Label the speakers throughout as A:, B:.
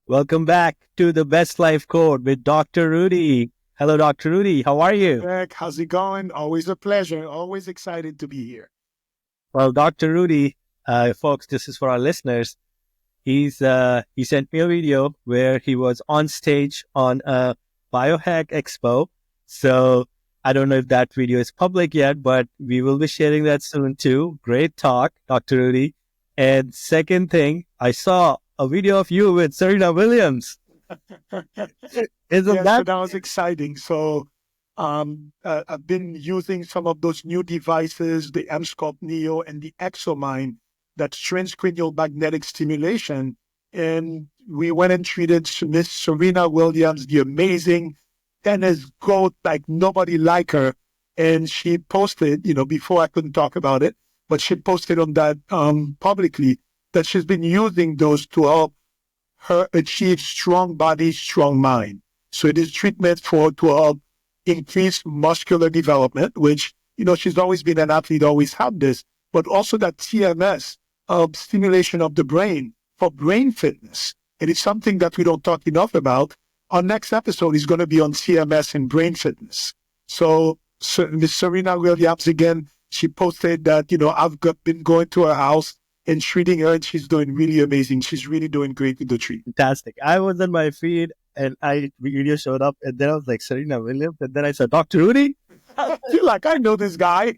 A: Welcome back to the Best Life Code with Dr. Rudy. Hello, Dr. Rudy. How are you?
B: Beck, how's it going? Always a pleasure. Always excited to be here.
A: Well, Dr. Rudy, folks, this is for our listeners. He sent me a video where he was on stage on a Biohack Expo. So I don't know if that video is public yet, but we will be sharing that soon too. Great talk, Dr. Rudy. And second thing, I saw a video of you with Serena Williams. Isn't
B: So
A: that
B: that was exciting. I've been using some of those new devices, the M-Sculpt Neo and the ExoMind, that's transcranial magnetic stimulation. And we went and treated Miss Serena Williams, the amazing tennis goat, like nobody like her. And she posted, before I couldn't talk about it, but she posted on that publicly that she's been using those to help her achieve strong body, strong mind. So it is treatment to help increase muscular development, which, she's always been an athlete, always had this, but also that TMS of stimulation of the brain for brain fitness. It is something that we don't talk enough about. Our next episode is going to be on CMS and brain fitness. So Miss Serena Williams, again, she posted that, been going to her house and treating her, and she's doing really amazing. She's really doing great with the treatment.
A: fantastic? I was on my feed and video showed up and then I was like Serena Williams and then I saw Dr. Rudy.
B: You're like, I know this guy.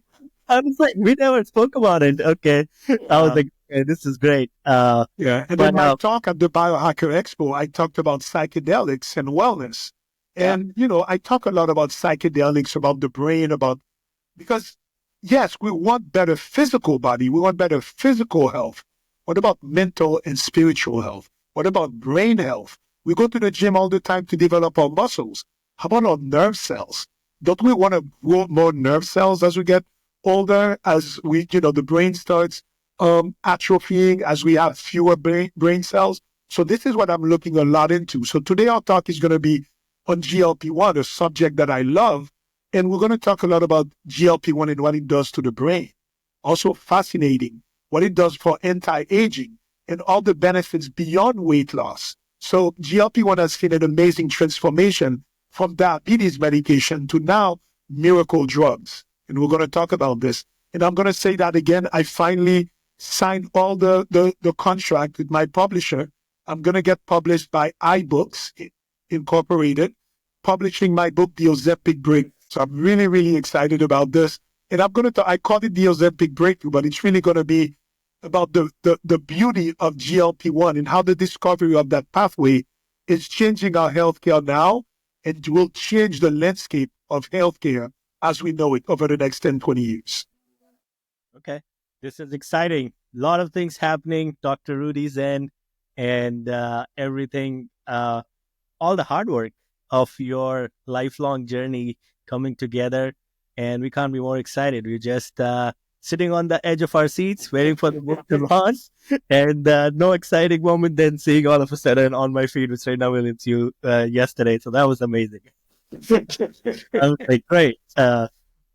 A: I was like, we never spoke about it. Okay. I was like, okay, this is great.
B: Yeah. And then my talk at the Biohacker Expo, I talked about psychedelics and wellness. And, I talk a lot about psychedelics, about the brain, because yes, we want better physical body. We want better physical health. What about mental and spiritual health? What about brain health? We go to the gym all the time to develop our muscles. How about our nerve cells? Don't we want to grow more nerve cells as we get older, as the brain starts atrophying, as we have fewer brain cells? So this is what I'm looking a lot into. So today our talk is going to be on GLP-1, a subject that I love. And we're going to talk a lot about GLP-1 and what it does to the brain. Also fascinating, what it does for anti-aging and all the benefits beyond weight loss. So GLP-1 has seen an amazing transformation from diabetes medication to now miracle drugs. And we're going to talk about this. And I'm going to say that again, I finally signed all the contract with my publisher. I'm going to get published by iBooks Incorporated, publishing my book, The Ozempic Break. So I'm really, really excited about this. And I call it the Ozempic Breakthrough, but it's really going to be about the beauty of GLP-1 and how the discovery of that pathway is changing our healthcare now and will change the landscape of healthcare as we know it over the next 10, 20 years.
A: Okay. This is exciting. A lot of things happening, Dr. Rudy's end and everything, all the hard work of your lifelong journey coming together. And we can't be more excited. We're just sitting on the edge of our seats, waiting for the book to launch. And no exciting moment than seeing all of a sudden on my feed with Serena Williams yesterday. So that was amazing. I was like, great. All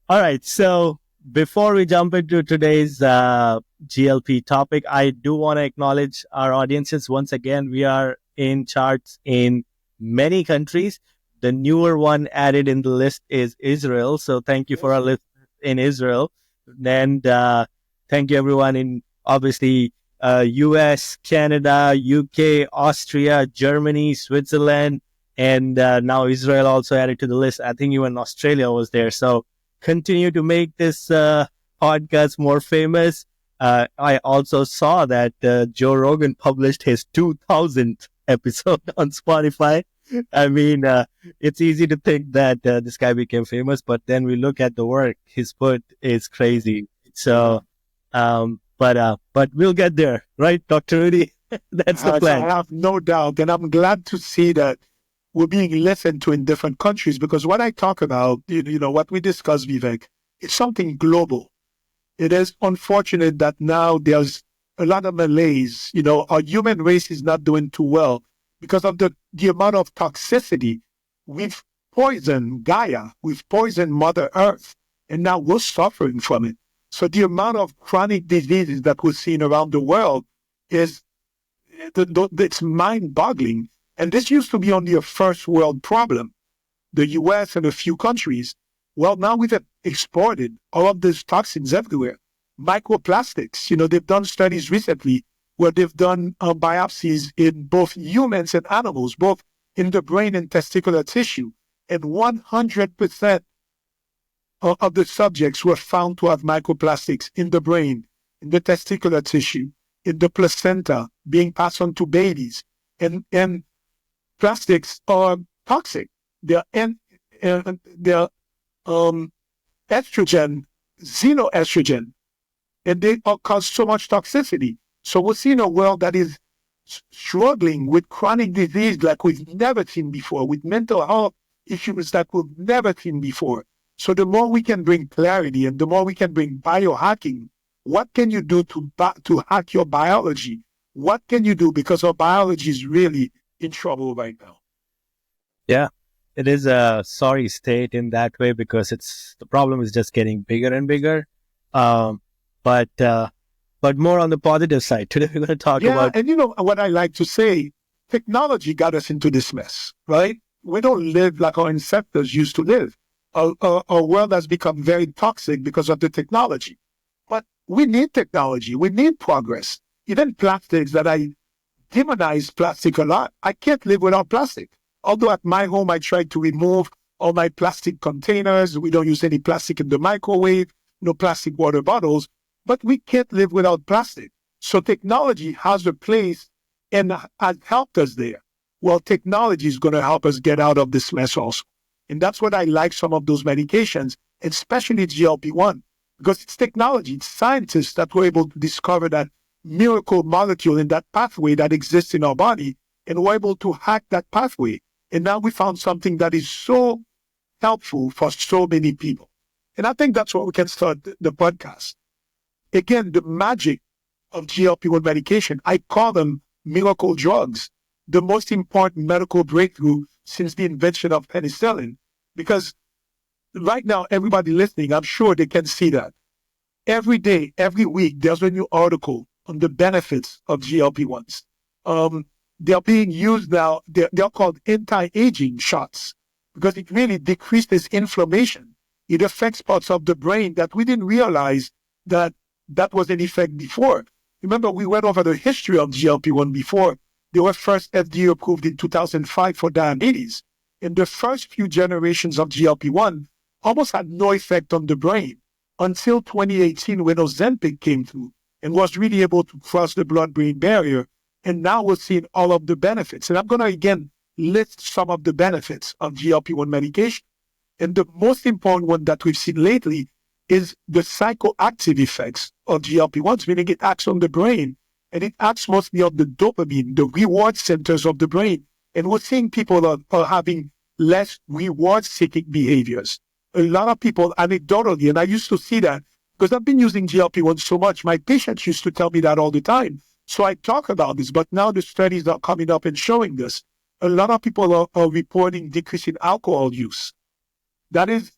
A: right. So before we jump into today's GLP topic, I do want to acknowledge our audiences. Once again, we are in charts in many countries. The newer one added in the list is Israel. So thank you for our listeners in Israel. And thank you everyone in obviously US, Canada, UK, Austria, Germany, Switzerland, and now Israel also added to the list. I think even Australia was there. So continue to make this podcast more famous. I also saw that Joe Rogan published his 2000th episode on Spotify. I mean, it's easy to think that this guy became famous, but then we look at the work he's put is crazy. So, but we'll get there, right, Dr. Rudy? That's the plan.
B: I have no doubt, and I'm glad to see that we're being listened to in different countries, because what I talk about, what we discuss, Vivek, it's something global. It is unfortunate that now there's a lot of malaise. Our human race is not doing too well because of the amount of toxicity. We've poisoned Gaia, we've poisoned Mother Earth, and now we're suffering from it. So the amount of chronic diseases that we're seeing around the world it's mind-boggling. And this used to be only a first world problem, the US and a few countries. Well, now we've exported all of these toxins everywhere. Microplastics, they've done studies recently where they've done biopsies in both humans and animals, both in the brain and testicular tissue. And 100% of the subjects were found to have microplastics in the brain, in the testicular tissue, in the placenta, being passed on to babies. And plastics are toxic. They're estrogen, xenoestrogen, and they cause so much toxicity. So we're seeing a world that is struggling with chronic disease like we've never seen before, with mental health issues that we've never seen before. So the more we can bring clarity and the more we can bring biohacking, what can you do to hack your biology? What can you do? Because our biology is really in trouble right now.
A: Yeah, it is a sorry state in that way because the problem is just getting bigger and bigger. But more on the positive side. Today we're going to talk about...
B: and what I like to say, technology got us into this mess, right? We don't live like our ancestors used to live. Our world has become very toxic because of the technology. But we need technology. We need progress. Even plastics, that I demonize plastic a lot. I can't live without plastic. Although at my home, I try to remove all my plastic containers. We don't use any plastic in the microwave, no plastic water bottles, but we can't live without plastic. So technology has a place and has helped us there. Well, technology is going to help us get out of this mess also. And that's what I like some of those medications, especially GLP-1, because it's technology, it's scientists that were able to discover that miracle molecule in that pathway that exists in our body, and were able to hack that pathway. And now we found something that is so helpful for so many people. And I think that's where we can start the podcast. Again, the magic of GLP-1 medication, I call them miracle drugs, the most important medical breakthrough since the invention of penicillin. Because right now, everybody listening, I'm sure they can see that. Every day, every week, there's a new article on the benefits of GLP-1s. They're being used now, they're called anti-aging shots, because it really decreases inflammation. It affects parts of the brain that we didn't realize that was an effect before. Remember, we went over the history of GLP-1 before. They were first FDA approved in 2005 for diabetes. And the first few generations of GLP-1 almost had no effect on the brain until 2018 when Ozempic came through and was really able to cross the blood-brain barrier. And now we're seeing all of the benefits. And I'm going to, again, list some of the benefits of GLP-1 medication. And the most important one that we've seen lately is the psychoactive effects of GLP-1s, meaning it acts on the brain. And it acts mostly on the dopamine, the reward centers of the brain. And we're seeing people are having less reward-seeking behaviors. A lot of people, anecdotally, and I used to see that because I've been using GLP-1 so much, my patients used to tell me that all the time. So I talk about this, but now the studies are coming up and showing this. A lot of people are reporting decrease in alcohol use. That is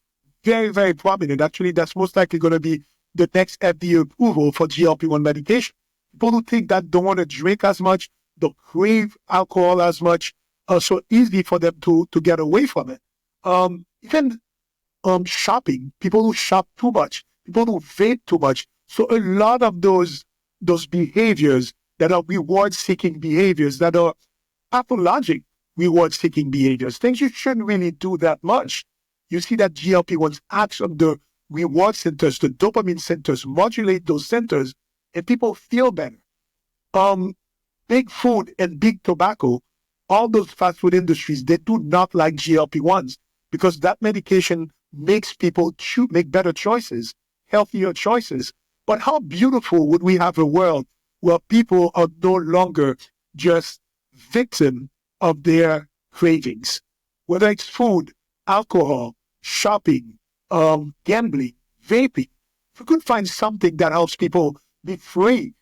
B: very, very prominent. Actually, that's most likely going to be the next FDA approval for GLP-1 medication. People who think that don't want to drink as much, don't crave alcohol as much, so easy for them to get away from it. Even shopping, people who shop too much, people who vape too much. So a lot of those behaviors that are reward-seeking behaviors, that are pathologic reward-seeking behaviors, things you shouldn't really do that much. You see that GLP-1s acts on the reward centers, the dopamine centers, modulate those centers, and people feel better. Big food and big tobacco, all those fast food industries, they do not like GLP-1s because that medication makes people make better choices, healthier choices. But how beautiful would we have a world where people are no longer just victim of their cravings, whether it's food, alcohol, shopping, gambling, vaping. If we could find something that helps people be free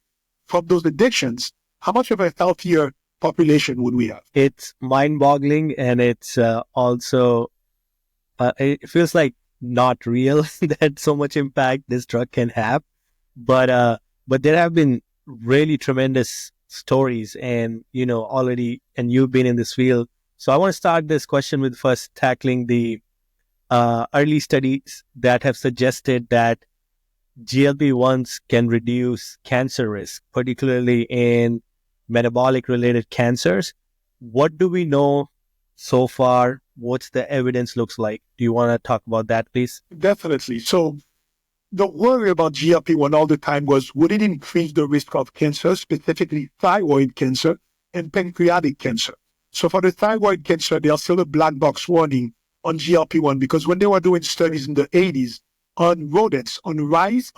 B: from those addictions, how much of a healthier population would we have?
A: It's mind-boggling, and it's also, it feels like not real that so much impact this drug can have. But there have been really tremendous stories and, already, and you've been in this field. So I want to start this question with first tackling the early studies that have suggested that GLP-1s can reduce cancer risk, particularly in metabolic related cancers. What do we know so far? What's the evidence looks like? Do you want to talk about that, please?
B: Definitely. So the worry about GLP-1 all the time was, would it increase the risk of cancer, specifically thyroid cancer and pancreatic cancer? So for the thyroid cancer, there's still a black box warning on GLP-1 because when they were doing studies in the 80s on rodents, on mice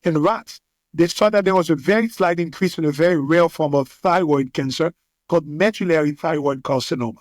B: and rats, they saw that there was a very slight increase in a very rare form of thyroid cancer called medullary thyroid carcinoma.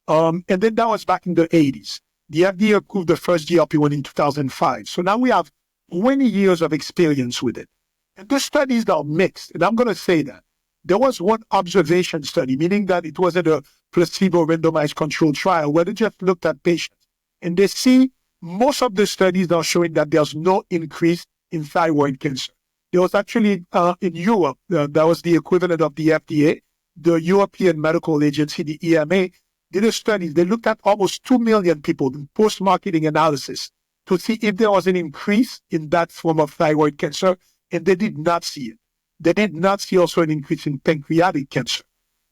B: And then that was back in the 80s. The FDA approved the first GLP-1 in 2005. So now we have 20 years of experience with it. And the studies are mixed. And I'm going to say that. There was one observation study, meaning that it wasn't a placebo randomized controlled trial where they just looked at patients. And they see most of the studies are showing that there's no increase in thyroid cancer. There was actually in Europe, that was the equivalent of the FDA, the European Medical Agency, the EMA, did a study. They looked at almost 2 million people in post-marketing analysis to see if there was an increase in that form of thyroid cancer, and they did not see it. They did not see also an increase in pancreatic cancer.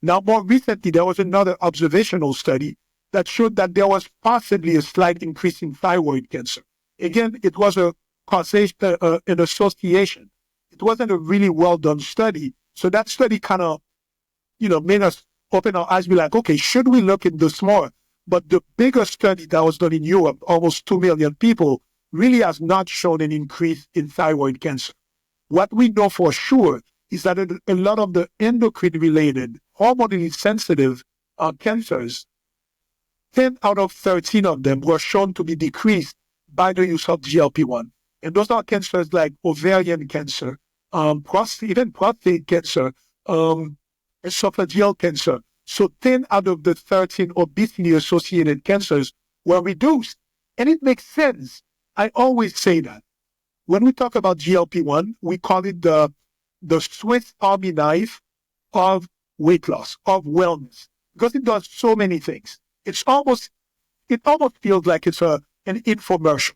B: Now, more recently, there was another observational study that showed that there was possibly a slight increase in thyroid cancer. Again, it was a causation, an association. It wasn't a really well-done study. So that study kind of, made us open our eyes, be like, okay, should we look into this more? But the bigger study that was done in Europe, almost 2 million people, really has not shown an increase in thyroid cancer. What we know for sure is that a lot of the endocrine-related, hormonally sensitive cancers, 10 out of 13 of them were shown to be decreased by the use of GLP-1. And those are cancers like ovarian cancer, even prostate cancer, esophageal cancer. So 10 out of the 13 obesity-associated cancers were reduced. And it makes sense. I always say that. When we talk about GLP-1, we call it the Swiss Army knife of weight loss, of wellness, because it does so many things. It almost feels like it's an infomercial.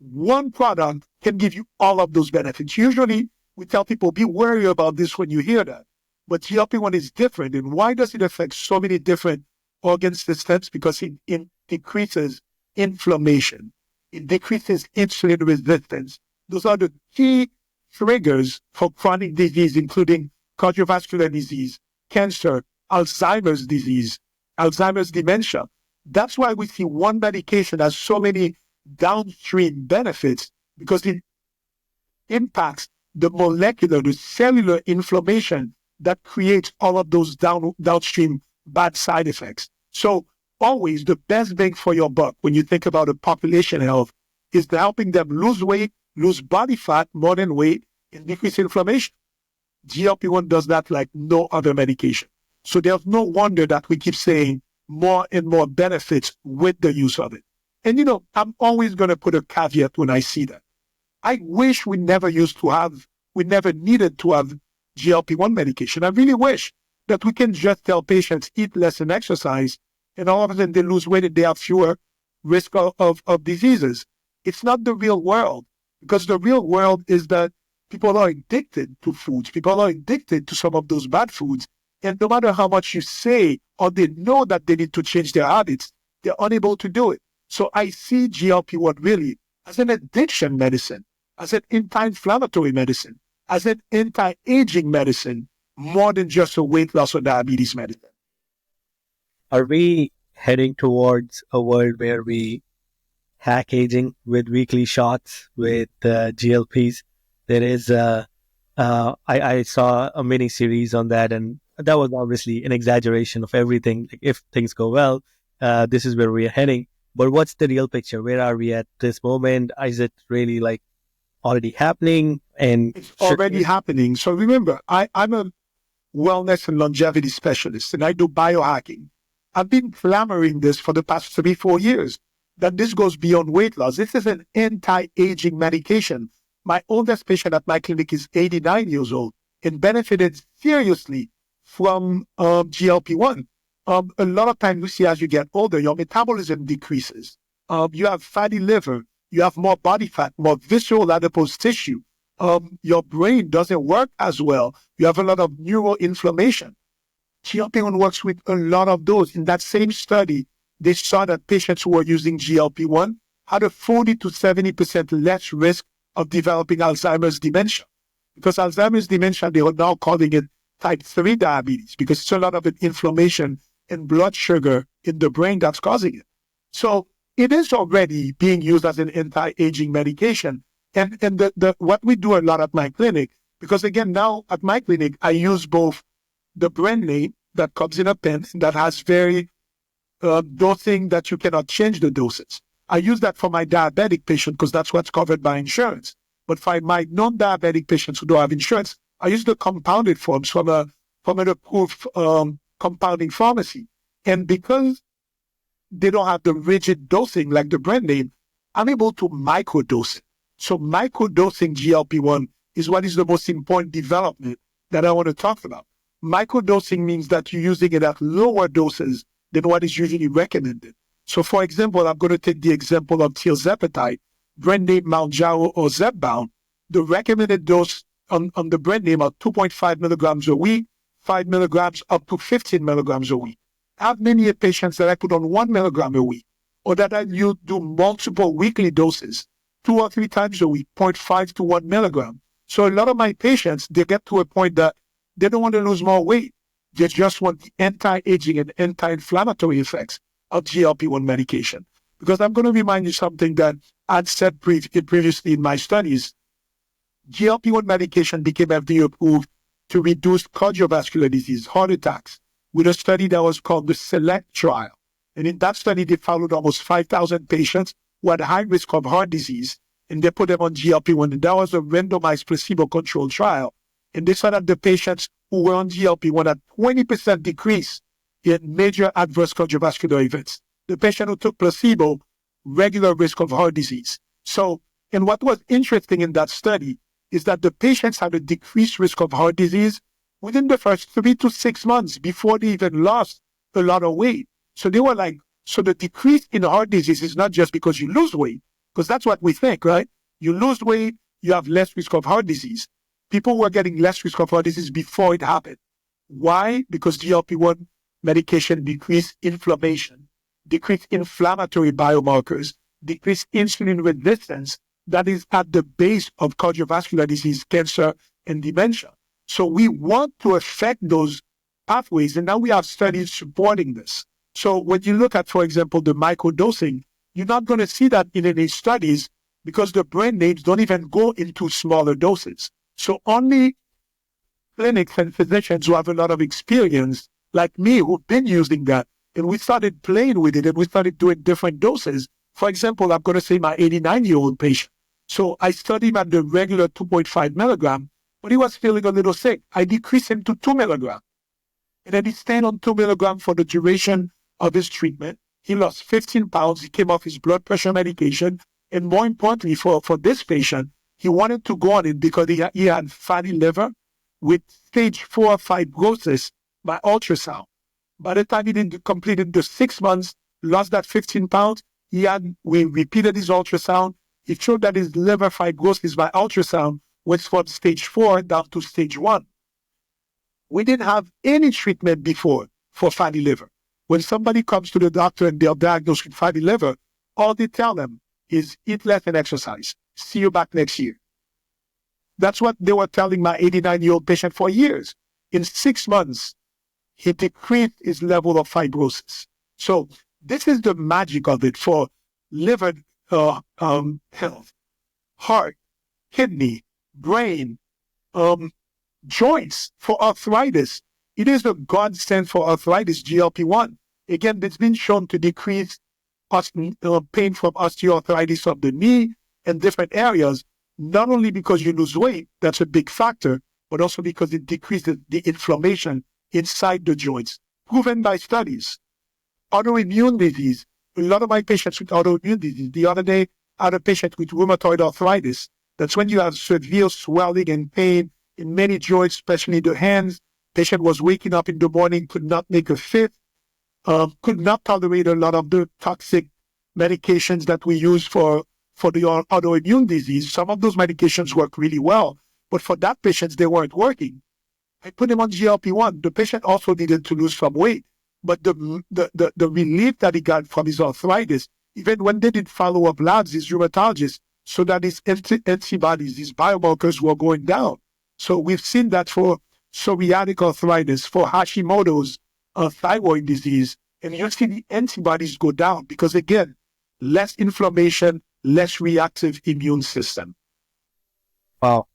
B: One product can give you all of those benefits. Usually, we tell people, be wary about this when you hear that. But GLP-1 is different. And why does it affect so many different organ systems? Because it decreases inflammation. It decreases insulin resistance. Those are the key triggers for chronic disease, including cardiovascular disease, cancer, Alzheimer's disease, Alzheimer's dementia. That's why we see one medication has so many downstream benefits, because it impacts the molecular, the cellular inflammation that creates all of those downstream bad side effects. So always the best bang for your buck when you think about a population health is helping them lose weight, lose body fat more than weight, and decrease inflammation. GLP-1 does that like no other medication. So there's no wonder that we keep saying more and more benefits with the use of it. And I'm always going to put a caveat when I see that. I wish we never needed to have GLP-1 medication. I really wish that we can just tell patients eat less and exercise, and all of a sudden they lose weight and they have fewer risk of diseases. It's not the real world, because the real world is that people are addicted to foods. People are addicted to some of those bad foods. And no matter how much you say or they know that they need to change their habits, they're unable to do it. So I see GLP-1 really as an addiction medicine, as an anti-inflammatory medicine, as an anti-aging medicine, more than just a weight loss or diabetes medicine.
A: Are we heading towards a world where we hack aging with weekly shots with GLPs? There is I saw a mini series on that, and that was obviously an exaggeration of everything. Like, if things go well, this is where we are heading. But what's the real picture? Where are we at this moment? Is it really like already happening? And
B: it's already happening. So remember, I'm a wellness and longevity specialist, and I do biohacking. I've been clamoring this for the past 3-4 years, that this goes beyond weight loss. This is an anti-aging medication. My oldest patient at my clinic is 89 years old. and benefited seriously from GLP-1. A lot of times we see as you get older, your metabolism decreases. You have fatty liver, you have more body fat, more visceral adipose tissue. Your brain doesn't work as well. You have a lot of neuroinflammation. GLP-1 works with a lot of those. In that same study, they saw that patients who were using GLP-1 had a 40 to 70% less risk of developing Alzheimer's dementia. Because Alzheimer's dementia, they are now calling it type 3 diabetes, because it's a lot of inflammation and blood sugar in the brain that's causing it. So it is already being used as an anti-aging medication. And what we do a lot at my clinic, because again, now at my clinic, I use both the brand name that comes in a pen that has very dosing that you cannot change the doses. I use that for my diabetic patient because that's what's covered by insurance. But for my non-diabetic patients who don't have insurance, I use the compounded forms from an approved compounding pharmacy. And because they don't have the rigid dosing like the brand name, I'm able to microdose it. So microdosing GLP-1 is what is the most important development that I want to talk about. Microdosing means that you're using it at lower doses than what is usually recommended. So for example, I'm going to take the example of tirzepatide, brand name Mounjaro or Zepbound. The recommended dose on the brand name are 2.5 milligrams a week, 5 milligrams up to 15 milligrams a week. I have many patients that I put on 1 milligram a week, or that I do multiple weekly doses, 2 or 3 times a week, 0.5 to 1 milligram. So a lot of my patients, they get to a point that they don't want to lose more weight. They just want the anti-aging and anti-inflammatory effects of GLP-1 medication. Because I'm going to remind you something that I'd said previously in my studies. GLP-1 medication became FDA approved to reduce cardiovascular disease, heart attacks, with a study that was called the SELECT trial. And in that study, they followed almost 5,000 patients who had high risk of heart disease, and they put them on GLP-1. And that was a randomized placebo-controlled trial. And they saw that the patients who were on GLP-1 had 20% decrease in major adverse cardiovascular events. The patient who took placebo, regular risk of heart disease. So, and what was interesting in that study is that the patients had a decreased risk of heart disease within the first 3 to 6 months before they even lost a lot of weight. So they were like, so the decrease in heart disease is not just because you lose weight, because that's what we think, right? You lose weight, you have less risk of heart disease. People were getting less risk of heart disease before it happened. Why? Because GLP-1 medication decreased inflammation, decreased inflammatory biomarkers, decreased insulin resistance that is at the base of cardiovascular disease, cancer, and dementia. So we want to affect those pathways, and now we have studies supporting this. So when you look at, for example, the microdosing, you're not going to see that in any studies because the brand names don't even go into smaller doses. So only clinics and physicians who have a lot of experience, like me, who've been using that, and we started playing with it, and we started doing different doses. For example, I'm going to say my 89-year-old patient. So I studied him at the regular 2.5 milligram, but he was feeling a little sick. I decreased him to 2 milligram. And then he stayed on 2 milligram for the duration of his treatment. He lost 15 pounds. He came off his blood pressure medication. And more importantly, for this patient, he wanted to go on it because he had fatty liver with stage 4 fibrosis by ultrasound. By the time he did completed the 6 months, lost that 15 pounds, we repeated his ultrasound. It showed that his liver fibrosis by ultrasound went from stage 4 down to stage 1. We didn't have any treatment before for fatty liver. When somebody comes to the doctor and they're diagnosed with fatty liver, all they tell them is eat less and exercise. See you back next year. That's what they were telling my 89-year-old patient for years. In 6 months, he decreased his level of fibrosis. So this is the magic of it for liver health, heart, kidney, brain, joints, for arthritis. It is a godsend for arthritis, GLP-1. Again, it's been shown to decrease pain from osteoarthritis of the knee and different areas, not only because you lose weight, that's a big factor, but also because it decreases the inflammation inside the joints, proven by studies. Autoimmune disease, a lot of my patients with autoimmune disease, the other day, I had a patient with rheumatoid arthritis. That's when you have severe swelling and pain in many joints, especially the hands. Patient was waking up in the morning, could not make a fifth, could not tolerate a lot of the toxic medications that we use for the autoimmune disease. Some of those medications work really well, but for that patient, they weren't working. I put him on GLP-1. The patient also needed to lose some weight, but the relief that he got from his arthritis, even when they did follow-up labs, his rheumatologist, so that his antibodies, his biomarkers were going down. So we've seen that for psoriatic arthritis, for Hashimoto's thyroid disease, and you see the antibodies go down because, again, less inflammation, less reactive immune system.
A: Wow.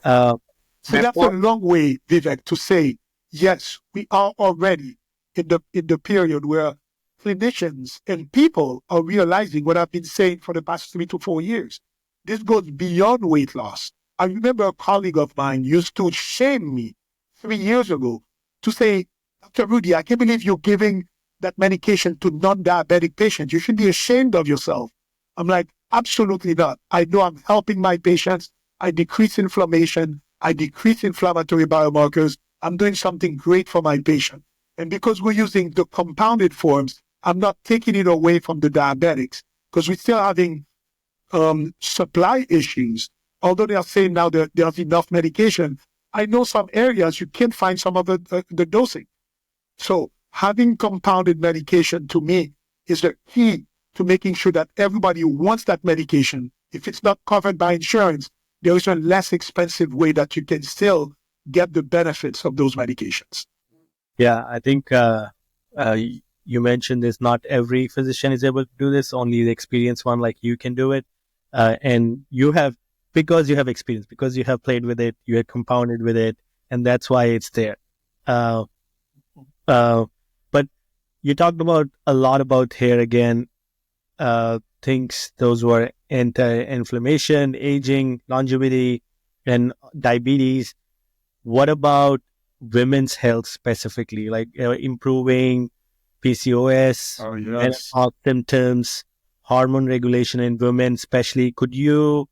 B: So that's a long way, Vivek, to say, yes, we are already in the period where clinicians and people are realizing what I've been saying for the past 3 to 4 years. This goes beyond weight loss. I remember a colleague of mine used to shame me 3 years ago to say, Dr. Rudy, I can't believe you're giving that medication to non-diabetic patients. You should be ashamed of yourself. I'm like, absolutely not. I know I'm helping my patients. I decrease inflammation. I decrease inflammatory biomarkers. I'm doing something great for my patient. And because we're using the compounded forms, I'm not taking it away from the diabetics because we're still having supply issues. Although they are saying now that there's enough medication, I know some areas you can't find some of the dosing. So having compounded medication to me is the key to making sure that everybody who wants that medication, if it's not covered by insurance, there is a less expensive way that you can still get the benefits of those medications.
A: Yeah, I think you mentioned this. Not every physician is able to do this. Only the experienced one like you can do it. And you have, because you have experience, because you have played with it, you have compounded with it, and that's why it's there. But you talked about a lot about here again, things, those were anti-inflammation, aging, longevity, and diabetes. What about women's health specifically, like improving PCOS, menopause symptoms, hormone regulation in women especially? Could you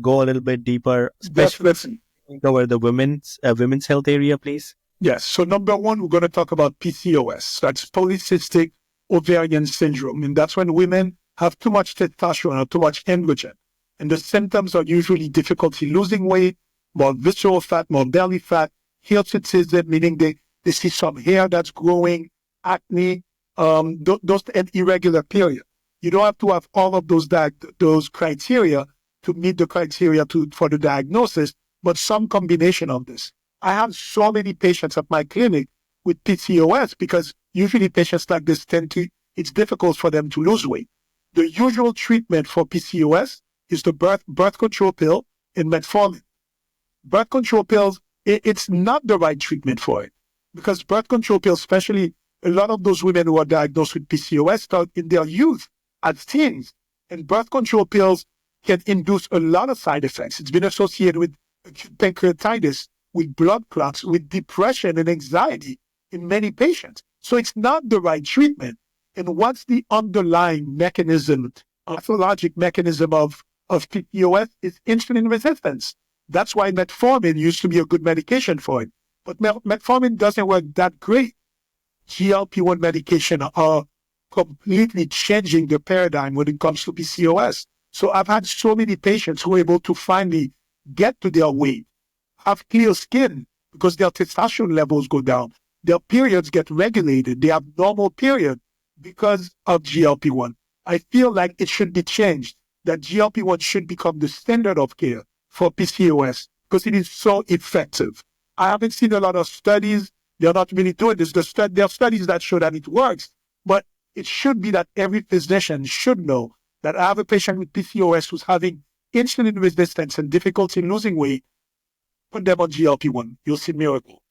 A: go a little bit deeper, especially over the women's health area, please?
B: Yes. So number one, we're going to talk about PCOS. That's polycystic ovarian syndrome. And that's when women have too much testosterone or too much androgen. And the symptoms are usually difficulty losing weight, more visceral fat, more belly fat, hirsutism, meaning they see some hair that's growing, acne, those and irregular period. You don't have to have all of those criteria to meet the criteria for the diagnosis, but some combination of this. I have so many patients at my clinic with PCOS because usually patients like this it's difficult for them to lose weight. The usual treatment for PCOS is the birth control pill and metformin. Birth control pills, it's not the right treatment for it because birth control pills, especially a lot of those women who are diagnosed with PCOS start in their youth as teens, and birth control pills can induce a lot of side effects. It's been associated with acute pancreatitis, with blood clots, with depression and anxiety in many patients. So it's not the right treatment. And what's the underlying mechanism, pathologic mechanism of PCOS is insulin resistance. That's why metformin used to be a good medication for it. But metformin doesn't work that great. GLP-1 medication are completely changing the paradigm when it comes to PCOS. So I've had so many patients who are able to finally get to their weight, have clear skin because their testosterone levels go down. Their periods get regulated. They have normal period because of GLP-1. I feel like it should be changed, that GLP-1 should become the standard of care for PCOS because it is so effective. I haven't seen a lot of studies. They're not really doing this. There are studies that show that it works, but it should be that every physician should know that I have a patient with PCOS who's having insulin resistance and difficulty losing weight. Put them on GLP-1. You'll see miracle.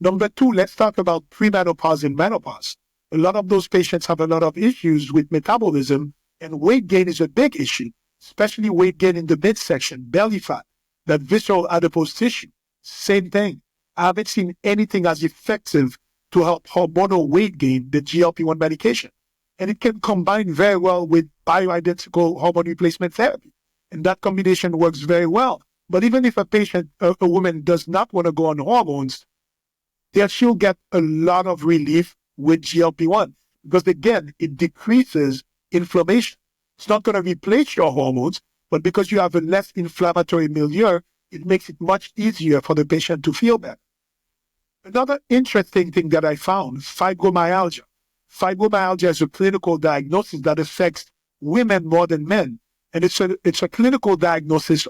B: Number two, let's talk about premenopause and menopause. A lot of those patients have a lot of issues with metabolism, and weight gain is a big issue, especially weight gain in the midsection, belly fat, that visceral adipose tissue. Same thing. I haven't seen anything as effective to help hormonal weight gain than GLP-1 medication. And it can combine very well with bioidentical hormone replacement therapy. And that combination works very well. But even if a woman does not want to go on hormones, then she'll get a lot of relief with GLP-1 because, again, it decreases inflammation. It's not going to replace your hormones, but because you have a less inflammatory milieu, it makes it much easier for the patient to feel better. Another interesting thing that I found, fibromyalgia. Fibromyalgia is a clinical diagnosis that affects women more than men. And it's a clinical diagnosis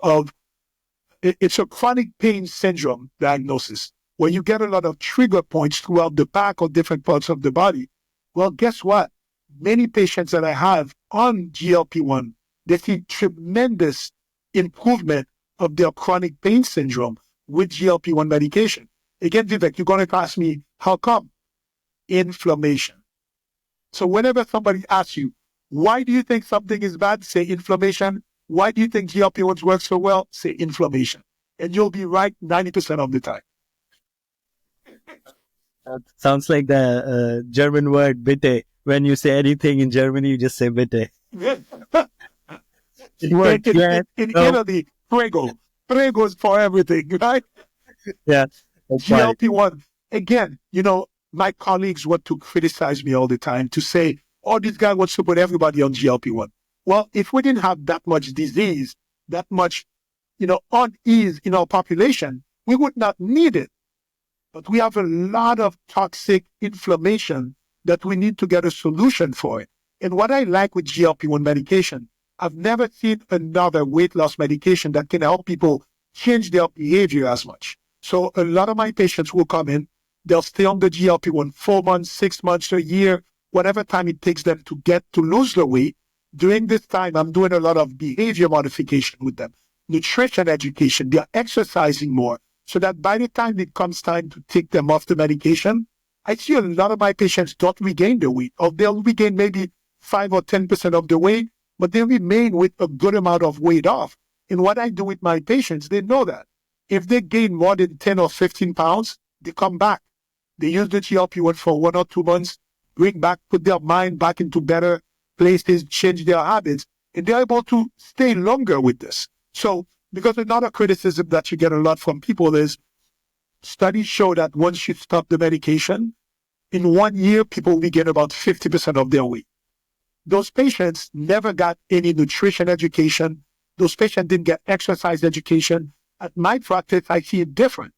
B: it's a chronic pain syndrome diagnosis where you get a lot of trigger points throughout the back or different parts of the body. Well, guess what? Many patients that I have on GLP-1, they see tremendous improvement of their chronic pain syndrome with GLP-1 medication. Again, Vivek, you're going to ask me, how come? Inflammation. So whenever somebody asks you, why do you think something is bad? Say inflammation. Why do you think GLP-1s work so well? Say inflammation. And you'll be right 90% of the time.
A: Sounds like the German word bitte. When you say anything in Germany, you just say bitte. It works.
B: In Italy, prego. Prego is for everything, right?
A: Yeah.
B: GLP-1. Again, my colleagues want to criticize me all the time to say, oh, this guy wants to put everybody on GLP-1. Well, if we didn't have that much disease, that much, unease in our population, we would not need it. But we have a lot of toxic inflammation that we need to get a solution for it. And what I like with GLP-1 medication, I've never seen another weight loss medication that can help people change their behavior as much. So a lot of my patients will come in, they'll stay on the GLP-1 4 months, 6 months, a year, whatever time it takes them to lose the weight. During this time, I'm doing a lot of behavior modification with them, nutrition education. They're exercising more so that by the time it comes time to take them off the medication, I see a lot of my patients don't regain the weight, or they'll regain maybe 5 or 10% of the weight, but they remain with a good amount of weight off. And what I do with my patients, they know that. If they gain more than 10 or 15 pounds, they come back. They use the GLP-1 for 1 or 2 months, bring back, put their mind back into better places, change their habits, and they're able to stay longer with this. So, because another criticism that you get a lot from people is studies show that once you stop the medication, in 1 year, people regain about 50% of their weight. Those patients never got any nutrition education. Those patients didn't get exercise education. At my practice, I see it different,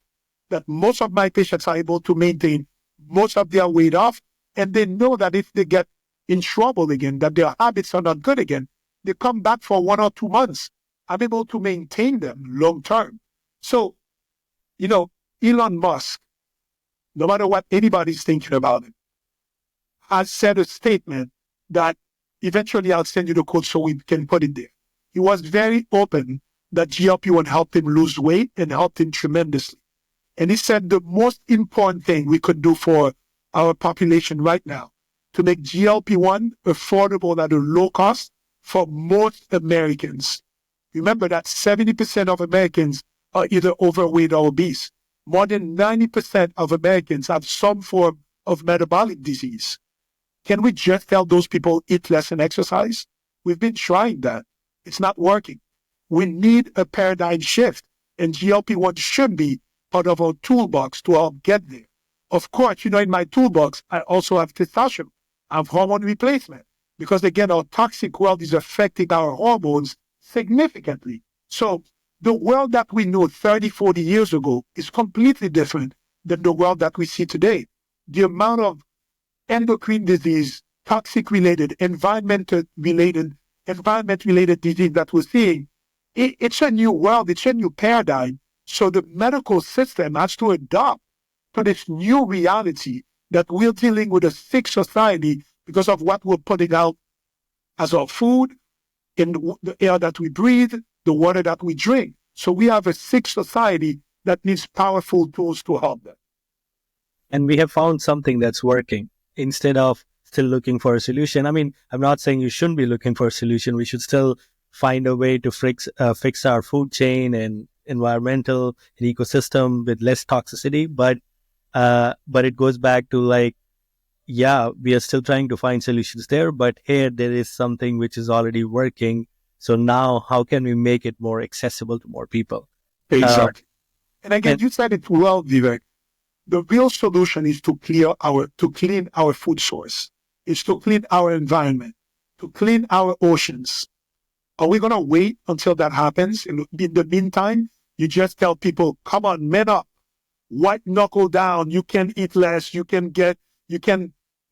B: that most of my patients are able to maintain most of their weight off, and they know that if they get in trouble again, that their habits are not good again, they come back for 1 or 2 months. I'm able to maintain them long term. So, Elon Musk, no matter what anybody's thinking about it, has said a statement that eventually I'll send you the quote so we can put it there. He was very open that GLP-1 helped him lose weight and helped him tremendously. And he said the most important thing we could do for our population right now to make GLP-1 affordable at a low cost for most Americans. Remember that 70% of Americans are either overweight or obese. More than 90% of Americans have some form of metabolic disease. Can we just tell those people eat less and exercise? We've been trying that. It's not working. We need a paradigm shift, and GLP-1 should be part of our toolbox to help get there. Of course, in my toolbox, I also have testosterone. I have hormone replacement because, again, our toxic world is affecting our hormones significantly. So the world that we knew 30, 40 years ago is completely different than the world that we see today. The amount of endocrine disease, toxic-related, environment-related disease that we're seeing, it's a new world, it's a new paradigm. So the medical system has to adapt to this new reality that we're dealing with a sick society because of what we're putting out as our food, in the air that we breathe, the water that we drink. So we have a sick society that needs powerful tools to help them.
A: And we have found something that's working instead of still looking for a solution. I mean, I'm not saying you shouldn't be looking for a solution. We should still find a way to fix our food chain and environmental and ecosystem with less toxicity. But it goes back to we are still trying to find solutions there, but here there is something which is already working. So now how can we make it more accessible to more people?
B: Exactly. And again,
A: And
B: you said it well, Vivek. The real solution is to clean our food source. It's to clean our environment, to clean our oceans. Are we going to wait until that happens? In the meantime, you just tell people, come on, men up, white knuckle down. You can eat less. You can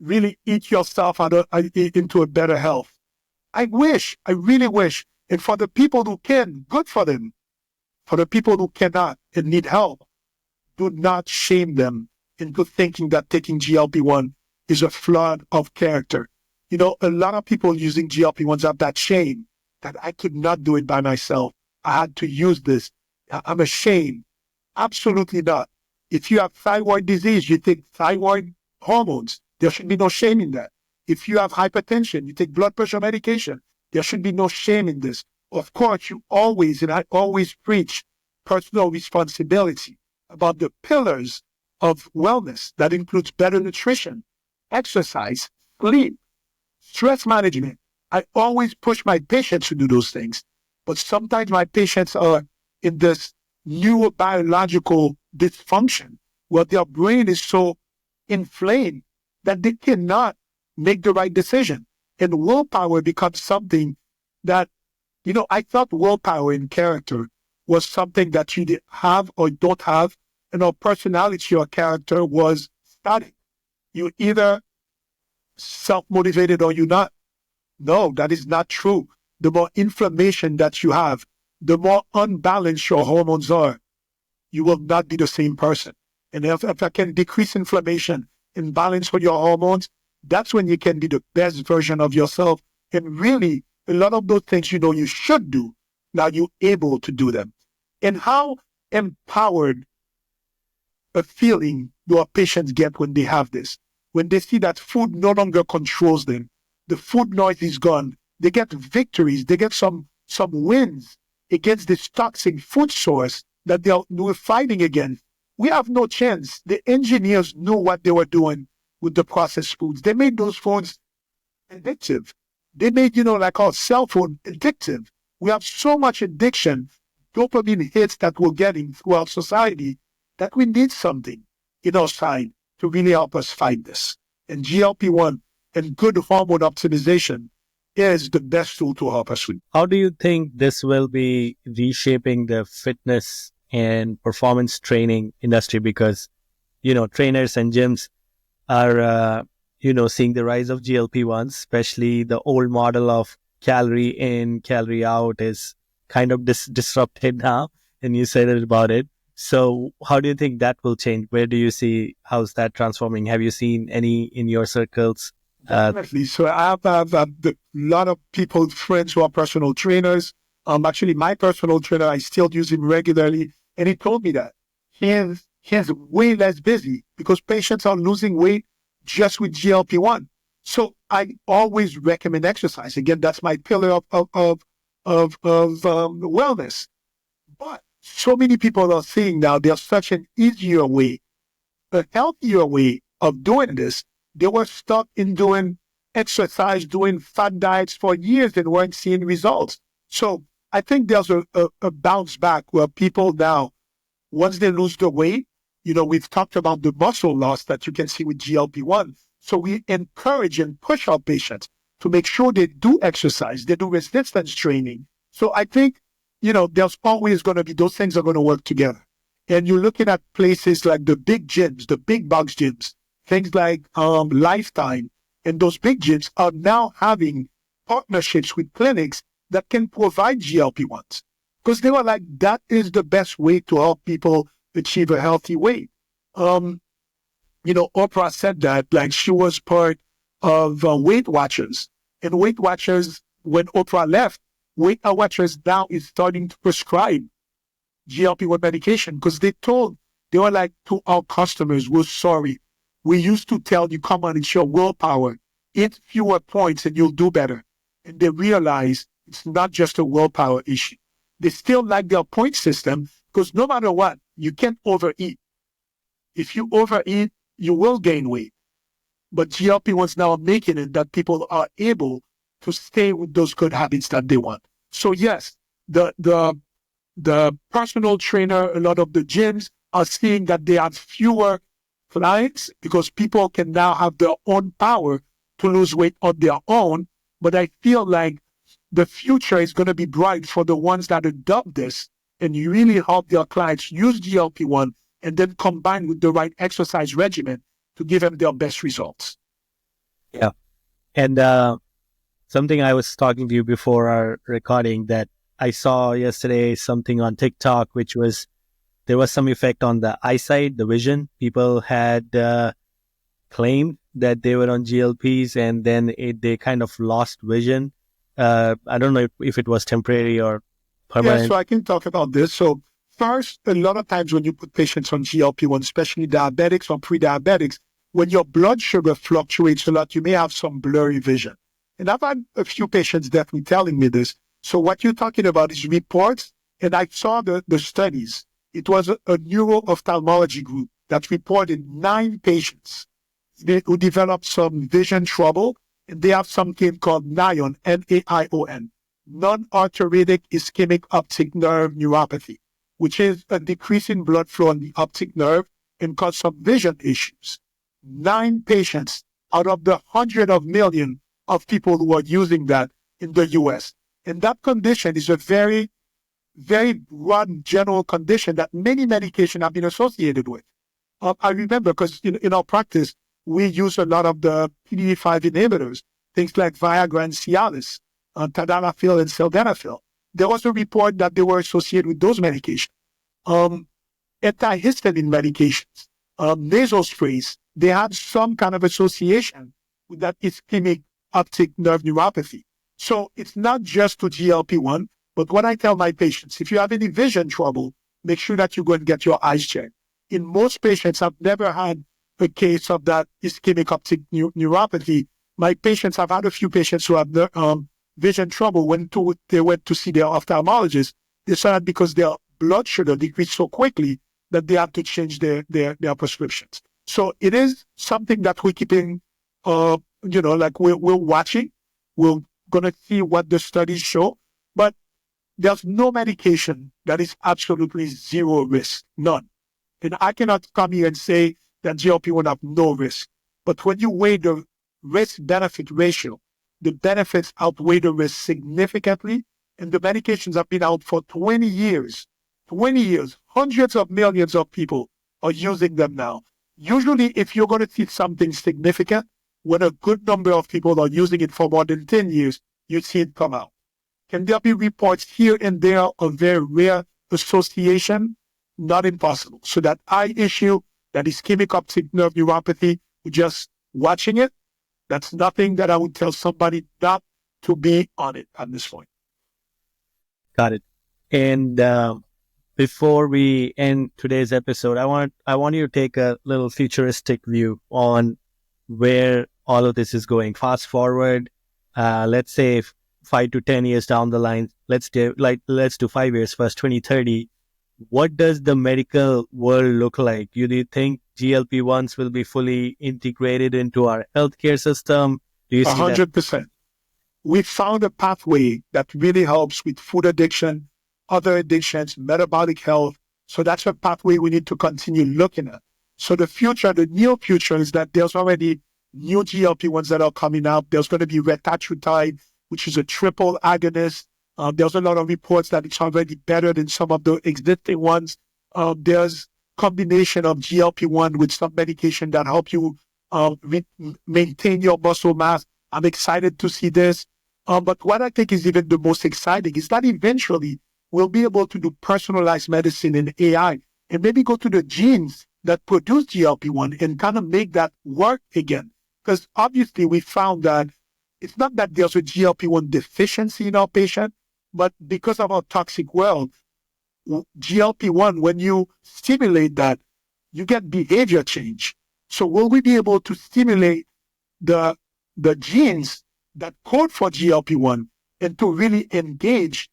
B: really eat yourself into a better health. I really wish. And for the people who can, good for them. For the people who cannot and need help, do not shame them into thinking that taking GLP-1 is a flood of character. You know, a lot of people using GLP-1s have that shame that I could not do it by myself. I had to use this. I'm ashamed. Absolutely not. If you have thyroid disease, you take thyroid hormones. There should be no shame in that. If you have hypertension, you take blood pressure medication. There should be no shame in this. Of course, I always preach personal responsibility about the pillars of wellness. That includes better nutrition, exercise, sleep, stress management. I always push my patients to do those things. But sometimes my patients are in this neurobiological dysfunction where their brain is so inflamed that they cannot make the right decision. And willpower becomes something that, I thought willpower in character was something that you did have or don't have, and our personality or character was static. You either self-motivated or you're not. No, that is not true. The more inflammation that you have, the more unbalanced your hormones are, you will not be the same person. And if I can decrease inflammation and balance for your hormones, that's when you can be the best version of yourself. And really, a lot of those things you should do, now you're able to do them. And how empowered a feeling do our patients get when they have this? When they see that food no longer controls them, the food noise is gone, they get victories, they get some wins against this toxic food source that they were fighting against. We have no chance. The engineers knew what they were doing with the processed foods. They made those foods addictive. They made, like our cell phone addictive. We have so much addiction, dopamine hits that we're getting throughout society, that we need something in our side to really help us fight this. And GLP-1 and good hormone optimization is the best tool to help us with.
A: How do you think this will be reshaping the fitness and performance training industry? Because, trainers and gyms are, seeing the rise of GLP-1s, especially the old model of calorie in, calorie out is kind of disrupted now. And you said it about it. So how do you think that will change? Where do you see, how's that transforming? Have you seen any in your circles?
B: Definitely. So I have a lot of people, friends who are personal trainers. Actually, my personal trainer, I still use him regularly. And he told me that he's way less busy because patients are losing weight just with GLP-1. So I always recommend exercise. Again, that's my pillar of wellness. But so many people are saying now there's such an easier way, a healthier way of doing this. They were stuck in doing exercise, doing fat diets for years and weren't seeing results. So I think there's a bounce back where people now, once they lose the weight, we've talked about the muscle loss that you can see with GLP-1. So we encourage and push our patients to make sure they do exercise, they do resistance training. So I think, there's always going to be, those things are going to work together. And you're looking at places like the big gyms, the big box gyms, things like Lifetime, and those big gyms are now having partnerships with clinics that can provide GLP-1s. Because they were like, that is the best way to help people achieve a healthy weight. Oprah said that, like she was part of Weight Watchers. And Weight Watchers, when Oprah left, Weight Watchers now is starting to prescribe GLP-1 medication because they were like, to our customers, we're sorry. We used to tell you, come on, it's your willpower. Eat fewer points and you'll do better. And they realize it's not just a willpower issue. They still like their point system because no matter what, you can't overeat. If you overeat, you will gain weight. But GLP-1s now are making it that people are able to stay with those good habits that they want. So yes, the the personal trainer, a lot of the gyms are seeing that they have fewer clients because people can now have their own power to lose weight on their own. But I feel like the future is going to be bright for the ones that adopt this and you really help their clients use GLP-1 and then combine with the right exercise regimen to give them their best results.
A: Yeah. And something I was talking to you before our recording that I saw yesterday, something on TikTok, which was there was some effect on the eyesight, the vision. People had claimed that they were on GLPs and then they kind of lost vision. I don't know if it was temporary or permanent.
B: Yeah, so I can talk about this. So first, a lot of times when you put patients on GLP-1, especially diabetics or pre-diabetics, when your blood sugar fluctuates a lot, you may have some blurry vision. And I've had a few patients definitely telling me this. So what you're talking about is reports, and I saw the studies. It was a neuro-ophthalmology group that reported 9 patients who developed some vision trouble, and they have something called NAION, N-A-I-O-N, non-arteritic ischemic optic nerve neuropathy, which is a decrease in blood flow in the optic nerve and cause some vision issues. 9 patients out of the 100 of million of people who are using that in the US. And that condition is a very, very broad general condition that many medications have been associated with. I remember because in our practice, we use a lot of the PDE5 inhibitors, things like Viagra and Cialis, tadalafil and sildenafil. There was a report that they were associated with those medications. Antihistamine medications, nasal sprays, they had some kind of association with that ischemic optic nerve neuropathy. So it's not just to GLP-1, but what I tell my patients, if you have any vision trouble, make sure that you go and get your eyes checked. In most patients, I've never had a case of that ischemic optic neuropathy. My patients, I've had a few patients who have vision trouble when they went to see their ophthalmologist. They said that because their blood sugar decreased so quickly that they have to change their prescriptions. So it is something that we're keeping, like we're watching. We're going to see what the studies show. But there's no medication that is absolutely zero risk, none. And I cannot come here and say that GLP-1 have no risk. But when you weigh the risk-benefit ratio, the benefits outweigh the risk significantly. And the medications have been out for 20 years. 20 years, hundreds of millions of people are using them now. Usually, if you're going to see something significant, when a good number of people are using it for more than 10 years, you see it come out. Can there be reports here and there of very rare association? Not impossible. So that eye issue, that ischemic optic nerve neuropathy, just watching it, that's nothing that I would tell somebody not to be on it at this point.
A: Got it. And before we end today's episode, I want you to take a little futuristic view on where all of this is going. Fast forward, let's say 5 to 10 years down the line. Let's do 5 years first, 2030. What does the medical world look like? Do you think GLP-1s will be fully integrated into our healthcare system? Do you see
B: 100%. We found a pathway that really helps with food addiction, other addictions, metabolic health. So that's a pathway we need to continue looking at. So the near future is that there's already new GLP-1s that are coming out. There's going to be retatrutide, which is a triple agonist. There's a lot of reports that it's already better than some of the existing ones. There's combination of GLP-1 with some medication that help you maintain your muscle mass. I'm excited to see this. But what I think is even the most exciting is that eventually we'll be able to do personalized medicine in AI and maybe go to the genes that produce GLP-1 and kind of make that work again. Because obviously we found that it's not that there's a GLP-1 deficiency in our patient, but because of our toxic world, GLP-1, when you stimulate that, you get behavior change. So will we be able to stimulate the genes that code for GLP-1 and to really engage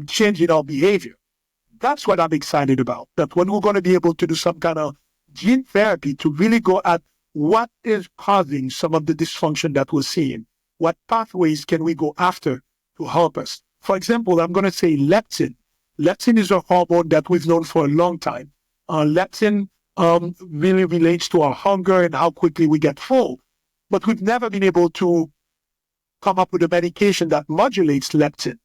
B: changing our behavior? That's what I'm excited about, that when we're going to be able to do some kind of gene therapy to really go at what is causing some of the dysfunction that we're seeing. What pathways can we go after to help us? For example, I'm going to say leptin. leptin is a hormone that we've known for a long time. Leptin really relates to our hunger and how quickly we get full. But we've never been able to come up with a medication that modulates leptin.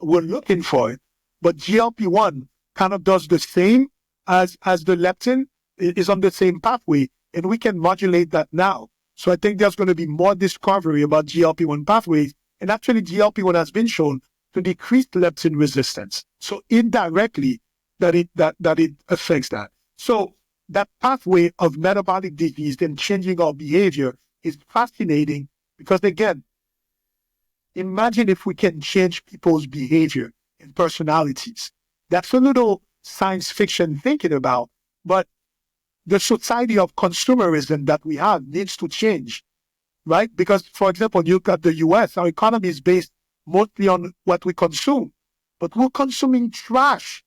B: We're looking for it. But GLP-1 kind of does the same as the leptin. It is on the same pathway, and we can modulate that now. So I think there's going to be more discovery about GLP-1 pathways. And actually, GLP-1 has been shown to decrease leptin resistance. So indirectly, that it affects that. So that pathway of metabolic disease and changing our behavior is fascinating because, again, imagine if we can change people's behavior and personalities. That's a little science fiction thinking about, but the society of consumerism that we have needs to change, right? Because, for example, you look at the US, our economy is based mostly on what we consume, but we're consuming trash.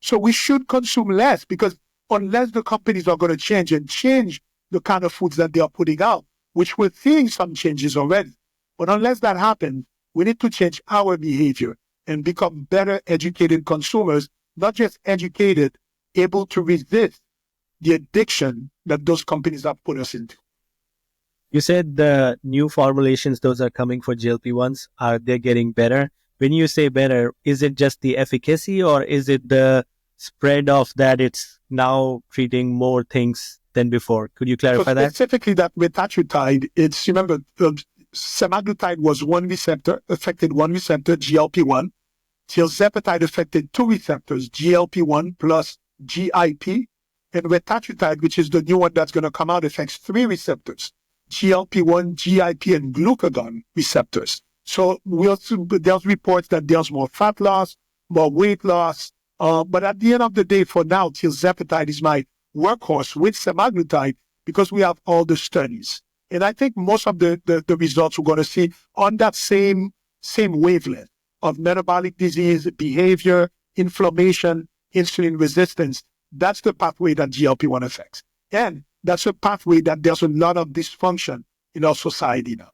B: So we should consume less because unless the companies are going to change and change the kind of foods that they are putting out, which we're seeing some changes already, but unless that happens, we need to change our behavior and become better educated consumers, not just educated, able to resist the addiction that those companies have put us into.
A: You said the new formulations, those are coming for GLP-1s. Are they getting better? When you say better, is it just the efficacy or is it the spread of that it's now treating more things than before? Could you clarify that?
B: Specifically that retatrutide, it's, remember, semaglutide was one receptor, affected one receptor, GLP-1. Tirzepatide affected two receptors, GLP-1 plus GIP. And retatrutide, which is the new one that's going to come out, affects three receptors, GLP-1, GIP, and glucagon receptors. So there's reports that there's more fat loss, more weight loss. But at the end of the day, for now, tirzepatide is my workhorse with semaglutide because we have all the studies. And I think most of the results we're going to see on that same wavelength of metabolic disease, behavior, inflammation, insulin resistance. That's the pathway that GLP-1 affects. And that's a pathway that there's a lot of dysfunction in our society now.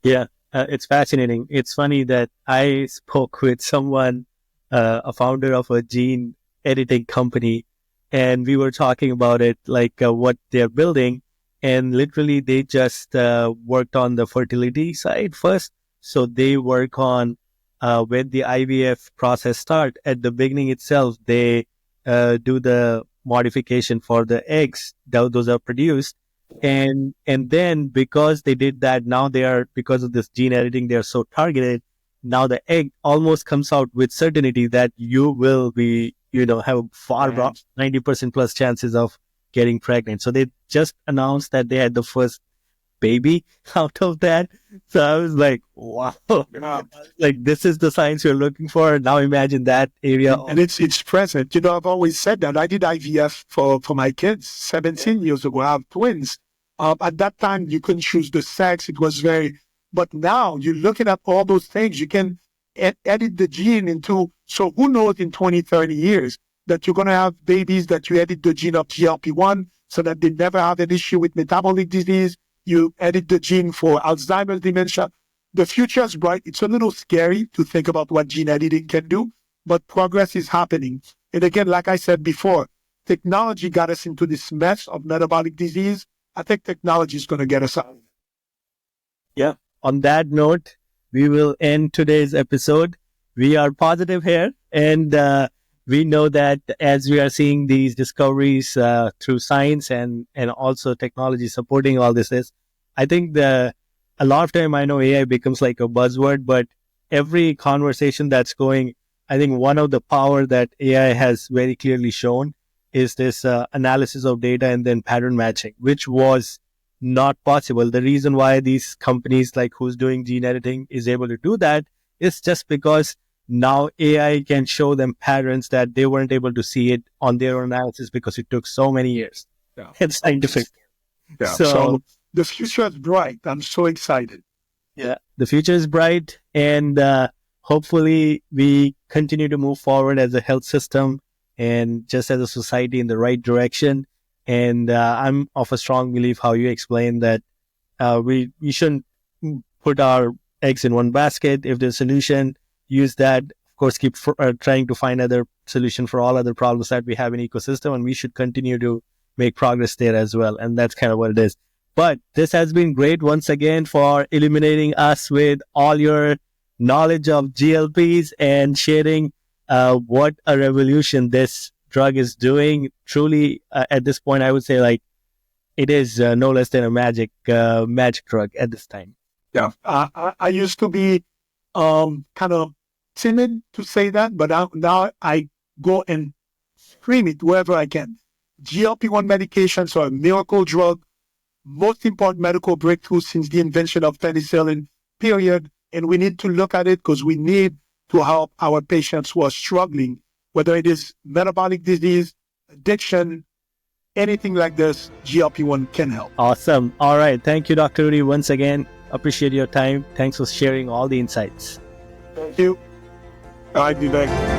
A: Yeah, it's fascinating. It's funny that I spoke with someone, a founder of a gene editing company, and we were talking about it, like what they're building. And literally, they just worked on the fertility side first. So they work on when the IVF process starts. At the beginning itself, they do the modification for the eggs. Those are produced. And then because they did that, now they are, because of this gene editing, they are so targeted. Now the egg almost comes out with certainty that you will be, have far 90% plus chances of getting pregnant. So they just announced that they had the first baby out of that. So I was like, wow, like this is the science you're looking for. Now imagine that area.
B: And it's present. I've always said that. I did IVF for my kids 17 years ago. I have twins. At that time, you couldn't choose the sex. It was but now you're looking at all those things. You can edit the gene into, so who knows in 20, 30 years that you're going to have babies that you edit the gene of GLP-1 so that they never have an issue with metabolic disease. You edit the gene for Alzheimer's, dementia. The future is bright. It's a little scary to think about what gene editing can do, but progress is happening. And again, like I said before, technology got us into this mess of metabolic disease. I think technology is going to get us out.
A: Yeah. On that note, we will end today's episode. We are positive here, and we know that as we are seeing these discoveries through science and also technology supporting all this, I think a lot of time I know AI becomes like a buzzword, but every conversation that's going, I think one of the power that AI has very clearly shown is this analysis of data and then pattern matching, which was not possible. The reason why these companies like who's doing gene editing is able to do that is just because now AI can show them patterns that they weren't able to see it on their own analysis because it took so many years. Yeah. It's scientific.
B: Yeah. So the future is bright. I'm so excited.
A: Yeah. The future is bright, and hopefully we continue to move forward as a health system and just as a society in the right direction. And I'm of a strong belief how you explain that we shouldn't put our eggs in one basket. If there's a solution, use that. Of course, keep trying to find other solution for all other problems that we have in ecosystem, and we should continue to make progress there as well. And that's kind of what it is. But this has been great once again for illuminating us with all your knowledge of GLPs and sharing what a revolution this drug is doing. Truly, at this point, I would say like it is no less than a magic drug at this time.
B: Yeah, I used to be kind of timid to say that, but now I go and scream it wherever I can. GLP-1 medications are a miracle drug, most important medical breakthrough since the invention of penicillin, period. And we need to look at it because we need to help our patients who are struggling, whether it is metabolic disease, addiction, anything like this. GLP-1 can help.
A: Awesome. All right. Thank you, Dr. Rudy, once again. Appreciate your time. Thanks for sharing all the insights.
B: Thank you. I'll be back.